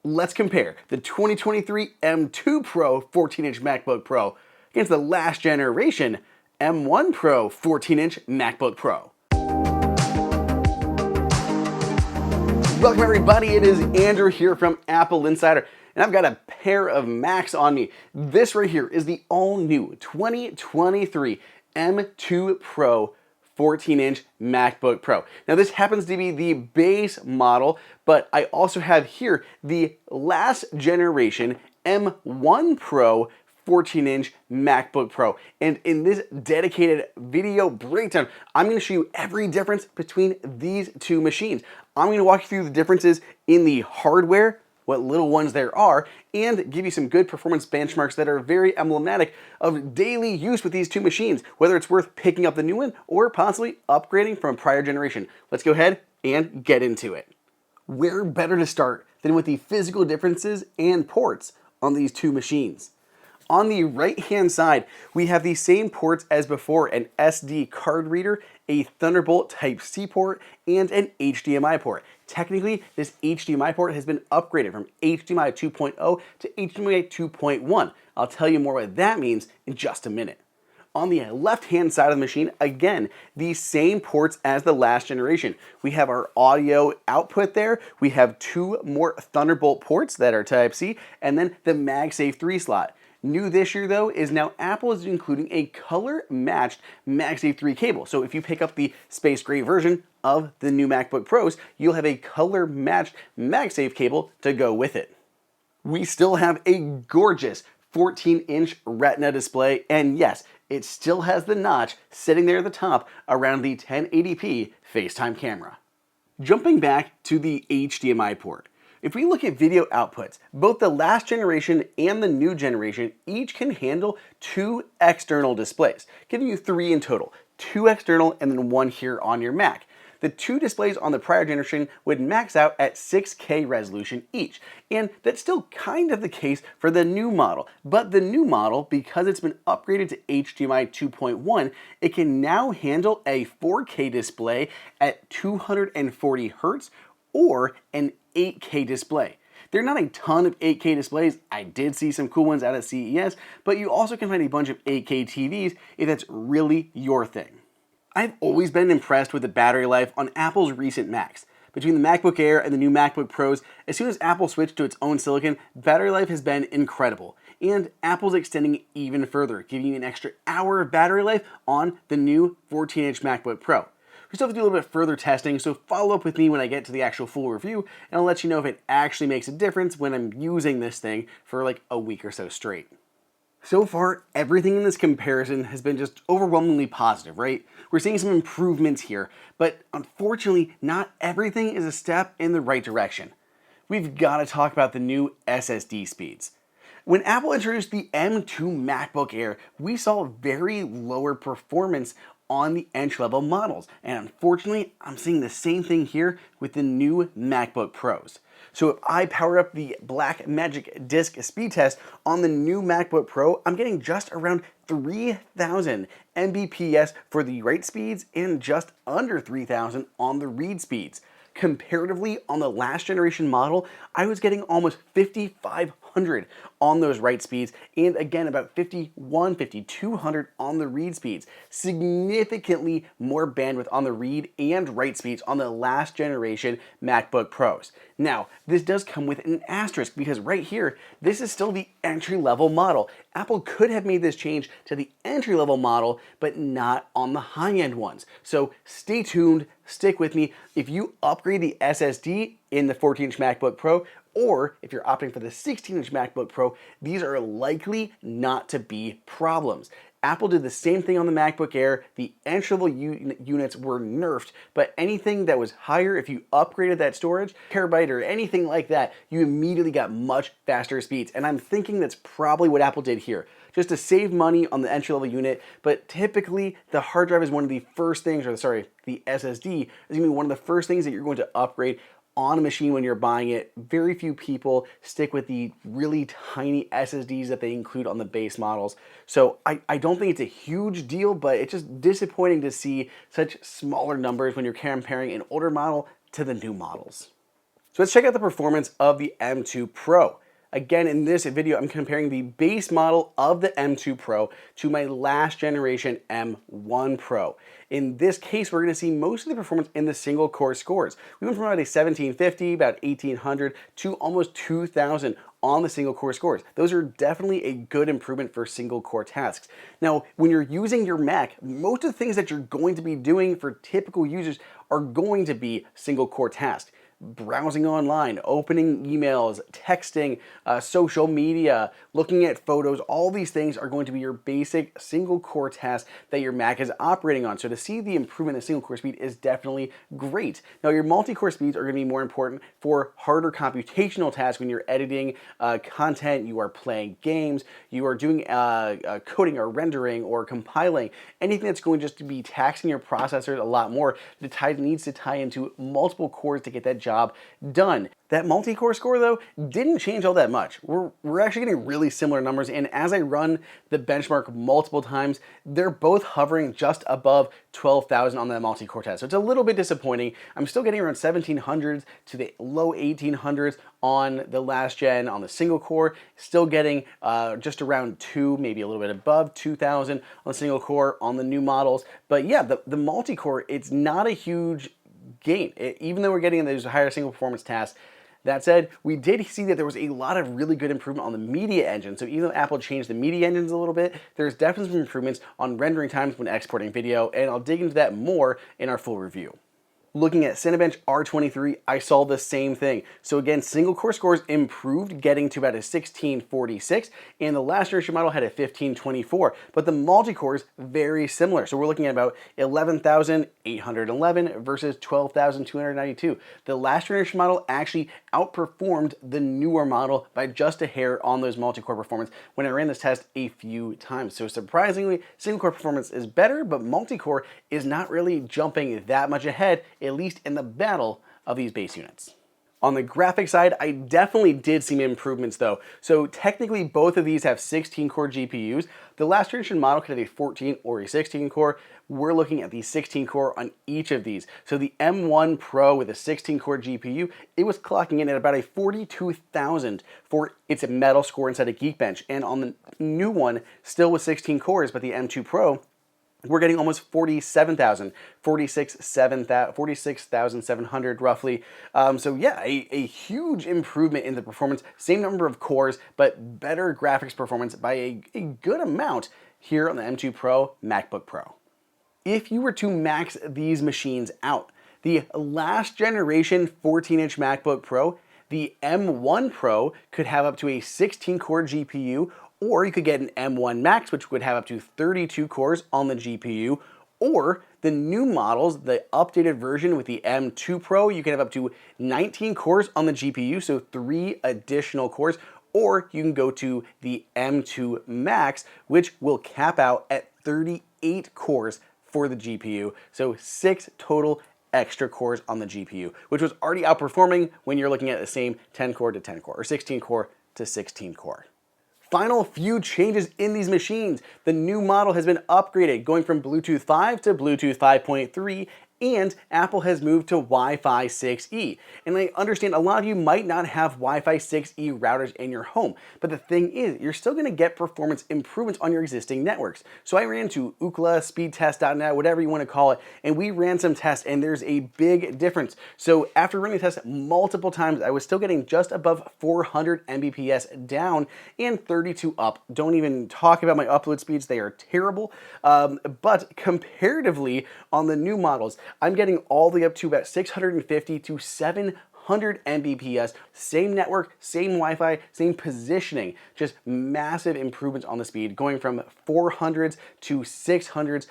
Let's compare the 2023 M2 Pro 14-inch MacBook Pro against the last generation M1 Pro 14-inch MacBook Pro. Welcome everybody, it is Andrew here from AppleInsider, and I've got a pair of Macs on me. This right here is the all-new 2023 M2 Pro 14-inch MacBook Pro. Now this happens to be the base model, but I also have here the last generation M1 Pro 14-inch MacBook Pro. And in this dedicated video breakdown, I'm going to show you every difference between these two machines. I'm going to walk you through the differences in the hardware, what little ones there are, and give you some good performance benchmarks that are very emblematic of daily use with these two machines, whether it's worth picking up the new one or possibly upgrading from a prior generation. Let's go ahead and get into it. Where better to start than with the physical differences and ports on these two machines? On the right-hand side, we have the same ports as before, an SD card reader, a Thunderbolt Type-C port, and an HDMI port. Technically, this HDMI port has been upgraded from HDMI 2.0 to HDMI 2.1. I'll tell you more what that means in just a minute. On the left-hand side of the machine, again, the same ports as the last generation. We have our audio output there. We have two more Thunderbolt ports that are Type-C, and then the MagSafe 3 slot. New this year though is now Apple is including a color-matched MagSafe 3 cable. So if you pick up the space gray version of the new MacBook Pros, you'll have a color-matched MagSafe cable to go with it. We still have a gorgeous 14-inch Retina display, and yes, it still has the notch sitting there at the top around the 1080p FaceTime camera. Jumping back to the HDMI port. If we look at video outputs, both the last generation and the new generation each can handle two external displays, giving you three in total, two external and then one here on your Mac. The two displays on the prior generation would max out at 6K resolution each, and that's still kind of the case for the new model. But the new model, because it's been upgraded to HDMI 2.1, it can now handle a 4K display at 240 Hertz or an 8K display. There are not a ton of 8K displays. I did see some cool ones out at CES, but you also can find a bunch of 8K TVs if that's really your thing. I've always been impressed with the battery life on Apple's recent Macs. Between the MacBook Air and the new MacBook Pros, as soon as Apple switched to its own silicon, battery life has been incredible. And Apple's extending even further, giving you an extra hour of battery life on the new 14-inch MacBook Pro. We still have to do a little bit further testing, so follow up with me when I get to the actual full review, and I'll let you know if it actually makes a difference when I'm using this thing for like a week or so straight. So far, everything in this comparison has been just overwhelmingly positive, right? We're seeing some improvements here, but unfortunately, not everything is a step in the right direction. We've got to talk about the new SSD speeds. When Apple introduced the M2 MacBook Air, we saw very lower performance on the entry-level models, and unfortunately, I'm seeing the same thing here with the new MacBook Pros. So if I power up the Blackmagic Disk speed test on the new MacBook Pro, I'm getting just around 3,000 Mbps for the write speeds and just under 3,000 on the read speeds. Comparatively, on the last generation model, I was getting almost 5,500 on those write speeds, and again about 5,200 on the read speeds. Significantly more bandwidth on the read and write speeds on the last generation MacBook Pros. Now, this does come with an asterisk because right here, this is still the entry-level model. Apple could have made this change to the entry-level model, but not on the high-end ones. So stay tuned, stick with me. If you upgrade the SSD in the 14-inch MacBook Pro, or if you're opting for the 16-inch MacBook Pro, these are likely not to be problems. Apple did the same thing on the MacBook Air. The entry-level units were nerfed, but anything that was higher, if you upgraded that storage, terabyte or anything like that, you immediately got much faster speeds. And I'm thinking that's probably what Apple did here, just to save money on the entry-level unit. But typically, the hard drive is one of the first things, or sorry, the SSD is going to be one of the first things that you're going to upgrade on a machine when you're buying it. Very few people stick with the really tiny SSDs that they include on the base models. So I don't think it's a huge deal, but it's just disappointing to see such smaller numbers when you're comparing an older model to the new models. So let's check out the performance of the M2 Pro. Again, in this video, I'm comparing the base model of the M2 Pro to my last generation M1 Pro. In this case, we're going to see most of the performance in the single core scores. We went from about a 1750, about 1800 to almost 2000 on the single core scores. Those are definitely a good improvement for single core tasks. Now, when you're using your Mac, most of the things that you're going to be doing for typical users are going to be single core tasks. Browsing online, opening emails, texting, social media, looking at photos, all these things are going to be your basic single core tasks that your Mac is operating on. So to see the improvement in single core speed is definitely great. Now your multi-core speeds are going to be more important for harder computational tasks when you're editing content, you are playing games, you are doing coding or rendering or compiling, anything that's going just to be taxing your processors a lot more. Needs to tie into multiple cores to get that job done. That multi-core score though didn't change all that much. We're actually getting really similar numbers, and as I run the benchmark multiple times, they're both hovering just above 12,000 on that multi-core test. So it's a little bit disappointing. I'm still getting around 1700s to the low 1800s on the last gen on the single core, still getting just around 2, maybe a little bit above 2000 on the single core on the new models. But yeah, the multi-core, it's not a huge gain, even though we're getting those higher single performance tasks. That said, we did see that there was a lot of really good improvement on the media engine. So even though Apple changed the media engines a little bit, there's definitely some improvements on rendering times when exporting video, and I'll dig into that more in our full review. Looking at Cinebench R23, I saw the same thing. So again, single core scores improved, getting to about a 1646, and the last generation model had a 1524, but the multi-cores very similar. So we're looking at about 11,811 versus 12,292. The last generation model actually outperformed the newer model by just a hair on those multi-core performance when I ran this test a few times. So surprisingly, single core performance is better, but multi-core is not really jumping that much ahead, at least in the battle of these base units. On the graphics side, I definitely did see improvements though. So technically both of these have 16 core GPUs. The last generation model could have a 14 or a 16 core. We're looking at the 16 core on each of these. So the M1 Pro with a 16 core GPU, it was clocking in at about a 42,000 for its metal score inside a Geekbench. And on the new one, still with 16 cores, but the M2 Pro, we're getting almost 47,000, 46,700 roughly. So yeah, a huge improvement in the performance. Same number of cores, but better graphics performance by a good amount here on the M2 Pro MacBook Pro. If you were to max these machines out, the last generation 14-inch MacBook Pro, the M1 Pro could have up to a 16-core GPU, or you could get an M1 Max, which would have up to 32 cores on the GPU, or the new models, the updated version with the M2 Pro, you can have up to 19 cores on the GPU, so 3 additional cores, or you can go to the M2 Max, which will cap out at 38 cores for the GPU, so 6 total extra cores on the GPU, which was already outperforming when you're looking at the same 10 core to 10 core, or 16 core to 16 core. Final few changes in these machines. The new model has been upgraded, going from Bluetooth 5 to Bluetooth 5.3, and Apple has moved to Wi-Fi 6E. And I understand a lot of you might not have Wi-Fi 6E routers in your home, but the thing is, you're still gonna get performance improvements on your existing networks. So I ran to Ookla, speedtest.net, whatever you wanna call it, and we ran some tests, and there's a big difference. So after running the test multiple times, I was still getting just above 400 Mbps down and 32 up. Don't even talk about my upload speeds, they are terrible. But comparatively, on the new models, I'm getting all the way up to about 650 to 700 Mbps, same network, same Wi-Fi, same positioning, just massive improvements on the speed, going from 400s to 600s.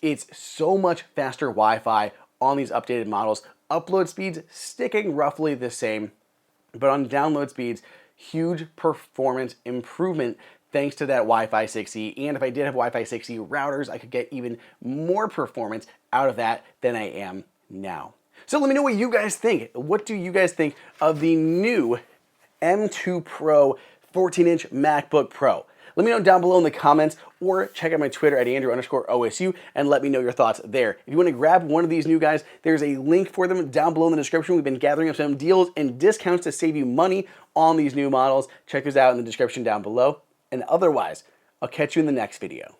It's so much faster Wi-Fi on these updated models. Upload speeds sticking roughly the same, but on download speeds, huge performance improvement thanks to that Wi-Fi 6E. And if I did have Wi-Fi 6E routers, I could get even more performance out of that than I am now. So let me know what you guys think. What do you guys think of the new M2 Pro 14-inch MacBook Pro? Let me know down below in the comments, or check out my Twitter at Andrew_OSU and let me know your thoughts there. If you want to grab one of these new guys, there's a link for them down below in the description. We've been gathering up some deals and discounts to save you money on these new models. Check those out in the description down below. And otherwise, I'll catch you in the next video.